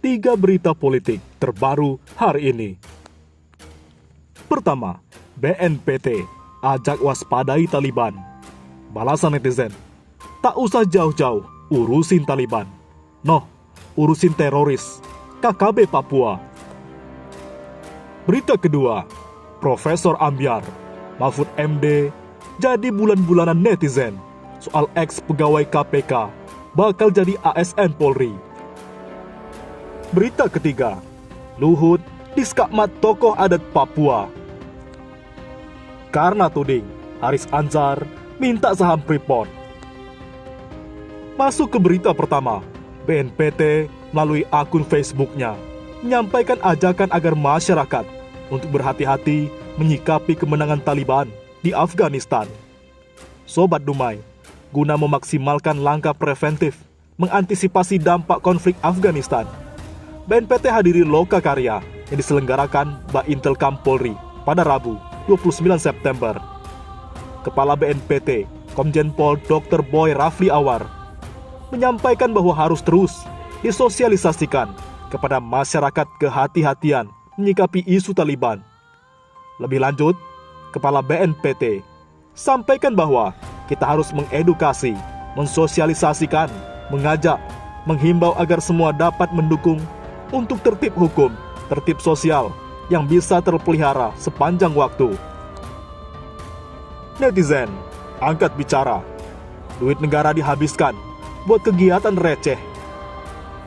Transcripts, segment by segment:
3 berita politik terbaru hari ini. Pertama, BNPT ajak waspadai Taliban. Balasan netizen, tak usah jauh-jauh urusin Taliban. Noh, urusin teroris, KKB Papua. Berita kedua, Profesor Ambyar, Mahfud MD jadi bulan-bulanan netizen soal ex pegawai KPK bakal jadi ASN Polri. Berita ketiga, Luhut diskakmat tokoh adat Papua. Karena tuding, Haris Anzar minta saham Freeport. Masuk ke berita pertama, BNPT melalui akun Facebooknya menyampaikan ajakan agar masyarakat untuk berhati-hati menyikapi kemenangan Taliban di Afghanistan. Sobat Dumai, guna memaksimalkan langkah preventif mengantisipasi dampak konflik Afghanistan, BNPT hadiri lokakarya yang diselenggarakan Baintelkam Polri pada Rabu 29 September. Kepala BNPT, Komjen Pol Dr. Boy Rafli Awar, menyampaikan bahwa harus terus disosialisasikan kepada masyarakat kehati-hatian menyikapi isu Taliban. Lebih lanjut, Kepala BNPT sampaikan bahwa kita harus mengedukasi, mensosialisasikan, mengajak, menghimbau agar semua dapat mendukung untuk tertib hukum, tertib sosial yang bisa terpelihara sepanjang waktu. Netizen angkat bicara, duit negara dihabiskan buat kegiatan receh.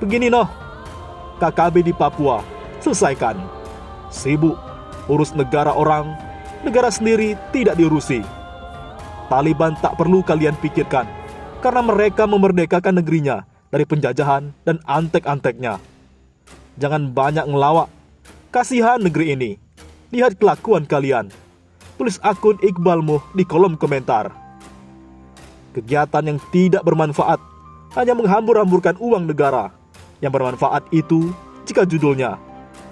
Begini noh, KKB di Papua selesaikan. Sibuk urus negara orang, negara sendiri tidak diurusi. Taliban tak perlu kalian pikirkan, karena mereka memerdekakan negerinya dari penjajahan dan antek-anteknya. Jangan banyak ngelawak, kasihan negeri ini. Lihat kelakuan kalian. Tulis akun Iqbalmu di kolom komentar. Kegiatan yang tidak bermanfaat hanya menghambur-hamburkan uang negara. Yang bermanfaat itu jika judulnya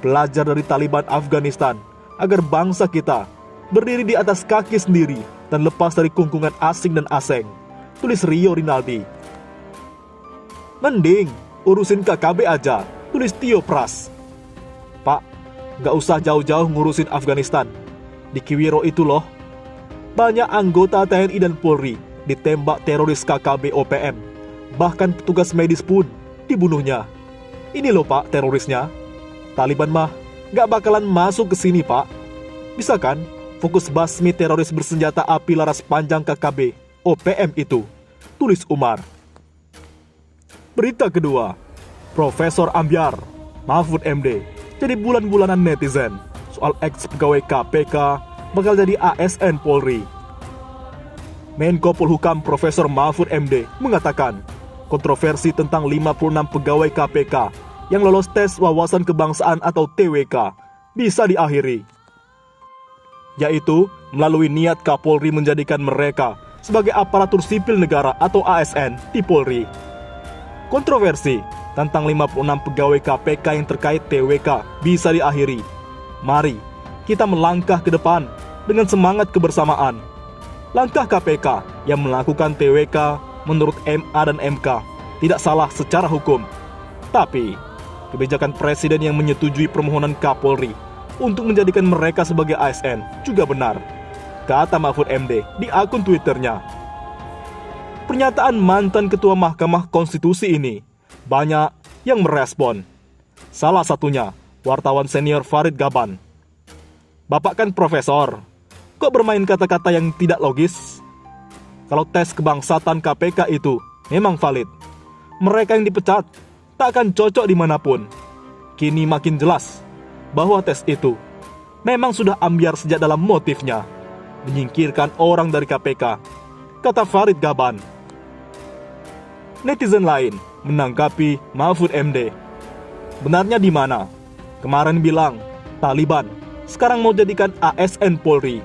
belajar dari Taliban Afghanistan agar bangsa kita berdiri di atas kaki sendiri dan lepas dari kungkungan asing dan aseng. Tulis Rio Rinaldi. Mending urusin KKB aja, tulis Tio Pras. Pak, gak usah jauh-jauh ngurusin Afghanistan. Di Kiwiro itu loh, banyak anggota TNI dan Polri ditembak teroris KKB OPM. Bahkan petugas medis pun dibunuhnya. Ini loh Pak terorisnya. Taliban mah gak bakalan masuk ke sini Pak. Bisa kan fokus basmi teroris bersenjata api laras panjang KKB OPM itu, tulis Umar. Berita kedua, Profesor Ambyar, Mahfud MD jadi bulan-bulanan netizen soal ex pegawai KPK bakal jadi ASN Polri. Menko Polhukam Profesor Mahfud MD mengatakan kontroversi tentang 56 pegawai KPK yang lolos tes wawasan kebangsaan atau TWK bisa diakhiri, yaitu melalui niat Kapolri menjadikan mereka sebagai aparatur sipil negara atau ASN di Polri. Kontroversi tentang 56 pegawai KPK yang terkait TWK bisa diakhiri. Mari kita melangkah ke depan dengan semangat kebersamaan. Langkah KPK yang melakukan TWK menurut MA dan MK tidak salah secara hukum. Tapi kebijakan Presiden yang menyetujui permohonan Kapolri untuk menjadikan mereka sebagai ASN juga benar, kata Mahfud MD di akun Twitternya. Pernyataan mantan Ketua Mahkamah Konstitusi ini banyak yang merespon. Salah satunya wartawan senior Farid Gaban. Bapak kan profesor, kok bermain kata-kata yang tidak logis? Kalau tes kebangsaan KPK itu memang valid, mereka yang dipecat tak akan cocok dimanapun. Kini makin jelas bahwa tes itu memang sudah ambyar sejak dalam motifnya, menyingkirkan orang dari KPK, kata Farid Gaban. Netizen lain menanggapi Mahfud MD. Benarnya di mana? Kemarin bilang Taliban, sekarang mau jadikan ASN Polri.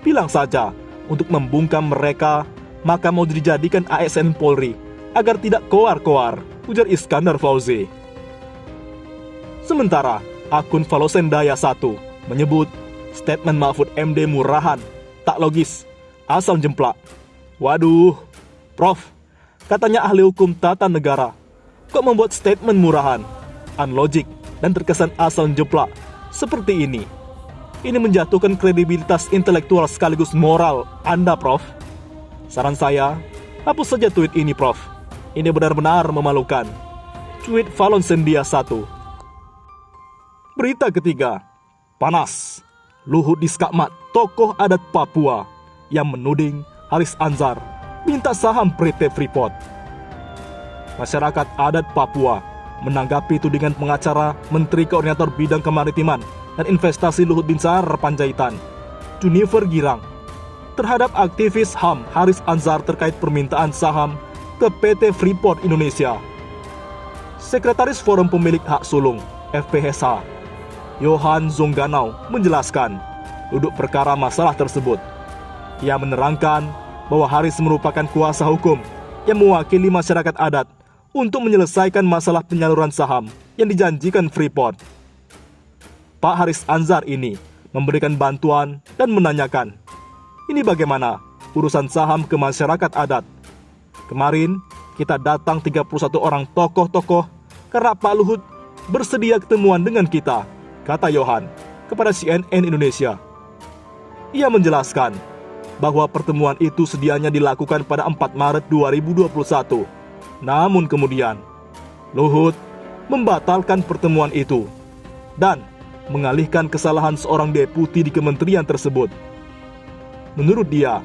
Bilang saja untuk membungkam mereka, maka mau dijadikan ASN Polri agar tidak koar-koar, ujar Iskandar Fauzi. Sementara akun Falosendaya 1 menyebut statement Mahfud MD murahan, tak logis, asal jemplak. Waduh, Prof, katanya ahli hukum tata negara, kok membuat statement murahan? unlogik dan terkesan asal jeplak seperti ini. Ini menjatuhkan kredibilitas intelektual sekaligus moral Anda, Prof. Saran saya, hapus saja tweet ini, Prof. Ini benar-benar memalukan. Tweet Valon Sendia 1. Berita ketiga, panas. Luhut Diskakmat, tokoh adat Papua, yang menuding Haris Anzar minta saham PT Freeport. Masyarakat adat Papua menanggapi tudingan pengacara Menteri Koordinator Bidang Kemaritiman dan Investasi Luhut Binsar Panjaitan, Junifer Girang, terhadap aktivis HAM Haris Anzar terkait permintaan saham ke PT Freeport Indonesia. Sekretaris Forum Pemilik Hak Sulung, FPHSH, Johan Zongganau menjelaskan duduk perkara masalah tersebut. Ia menerangkan bahwa Haris merupakan kuasa hukum yang mewakili masyarakat adat untuk menyelesaikan masalah penyaluran saham yang dijanjikan Freeport. Pak Haris Anzar ini memberikan bantuan dan menanyakan, ini bagaimana urusan saham ke masyarakat adat? Kemarin kita datang 31 orang tokoh-tokoh karena Pak Luhut bersedia ketemuan dengan kita, kata Johan kepada CNN Indonesia. Ia menjelaskan bahwa pertemuan itu sedianya dilakukan pada 4 Maret 2021. Namun kemudian, Luhut membatalkan pertemuan itu dan mengalihkan kesalahan seorang deputi di kementerian tersebut. Menurut dia,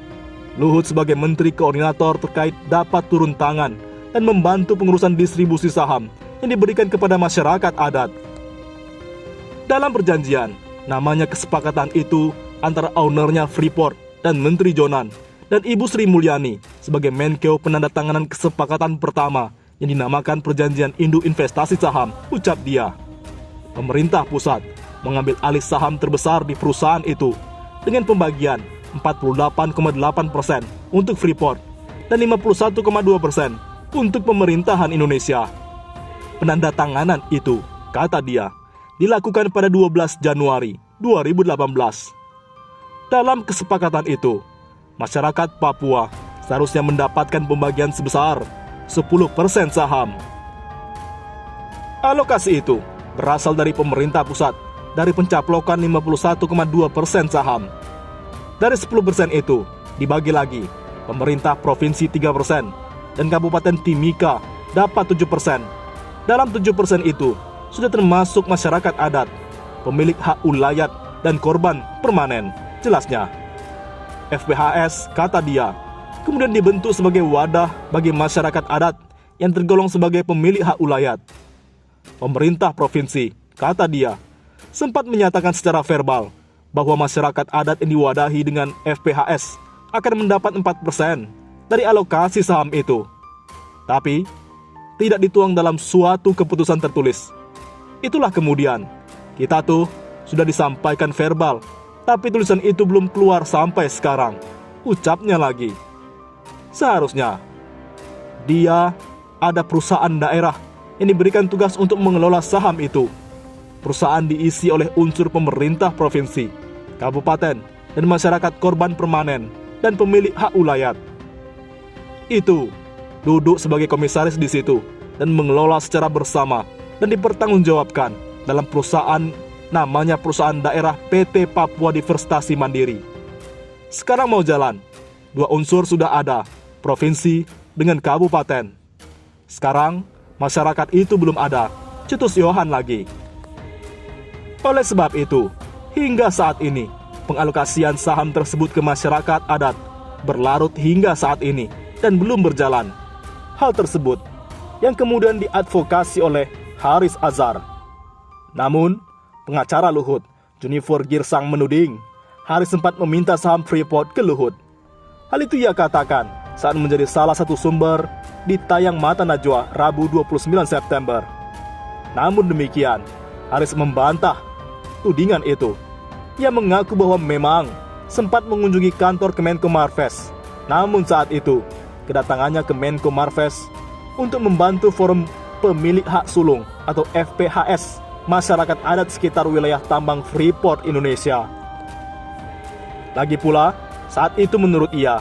Luhut sebagai Menteri Koordinator terkait dapat turun tangan dan membantu pengurusan distribusi saham yang diberikan kepada masyarakat adat. Dalam perjanjian, namanya kesepakatan itu antara ownernya Freeport dan Menteri Jonan dan Ibu Sri Mulyani sebagai Menkeu penandatanganan kesepakatan pertama yang dinamakan Perjanjian Induk Investasi Saham, ucap dia. Pemerintah pusat mengambil alih saham terbesar di perusahaan itu dengan pembagian 48,8% untuk Freeport dan 51,2% untuk pemerintahan Indonesia. Penandatanganan itu, kata dia, dilakukan pada 12 Januari 2018. Dalam kesepakatan itu, masyarakat Papua seharusnya mendapatkan pembagian sebesar 10% saham. Alokasi itu berasal dari pemerintah pusat dari pencaplokan 51,2% saham. Dari 10% itu dibagi lagi, pemerintah provinsi 3% dan Kabupaten Timika dapat 7%. Dalam 7% itu sudah termasuk masyarakat adat, pemilik hak ulayat dan korban permanen, jelasnya. FPHS, kata dia, kemudian dibentuk sebagai wadah bagi masyarakat adat yang tergolong sebagai pemilik hak ulayat. Pemerintah provinsi, kata dia, sempat menyatakan secara verbal bahwa masyarakat adat yang diwadahi dengan FPHS akan mendapat 4% dari alokasi saham itu. Tapi, tidak dituang dalam suatu keputusan tertulis. Itulah kemudian, kita tuh sudah disampaikan verbal, tapi tulisan itu belum keluar sampai sekarang, ucapnya lagi. Seharusnya, dia ada perusahaan daerah yang diberikan tugas untuk mengelola saham itu. Perusahaan diisi oleh unsur pemerintah provinsi, kabupaten, dan masyarakat korban permanen dan pemilik hak ulayat. Itu duduk sebagai komisaris di situ dan mengelola secara bersama dan dipertanggungjawabkan dalam perusahaan namanya Perusahaan Daerah PT Papua Divestasi Mandiri. Sekarang mau jalan, dua unsur sudah ada, provinsi dengan kabupaten. Sekarang masyarakat itu belum ada, cetus Johan lagi. Oleh sebab itu, hingga saat ini, pengalokasian saham tersebut ke masyarakat adat berlarut hingga saat ini dan belum berjalan. Hal tersebut yang kemudian diadvokasi oleh Haris Anzar. Namun, pengacara Luhut, Junifer Girsang menuding, Haris sempat meminta saham Freeport ke Luhut. Hal itu ia katakan saat menjadi salah satu sumber di tayang Mata Najwa Rabu 29 September. Namun demikian, Haris membantah tudingan itu. Ia mengaku bahwa memang sempat mengunjungi kantor Kemenko Marves. Namun saat itu, kedatangannya ke Menko Marves untuk membantu Forum Pemilik Hak Sulung atau FPHS masyarakat adat sekitar wilayah tambang Freeport Indonesia. Lagi pula, saat itu menurut ia,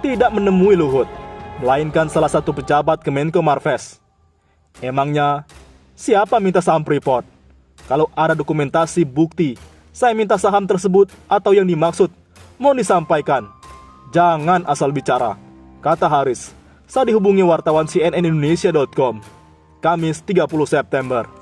tidak menemui Luhut, melainkan salah satu pejabat Kemenko Marves. Emangnya, Siapa minta saham Freeport? Kalau ada dokumentasi bukti saya minta saham tersebut atau yang dimaksud, mohon disampaikan. Jangan asal bicara, kata Haris saat dihubungi wartawan cnnindonesia.com, Kamis 30 September.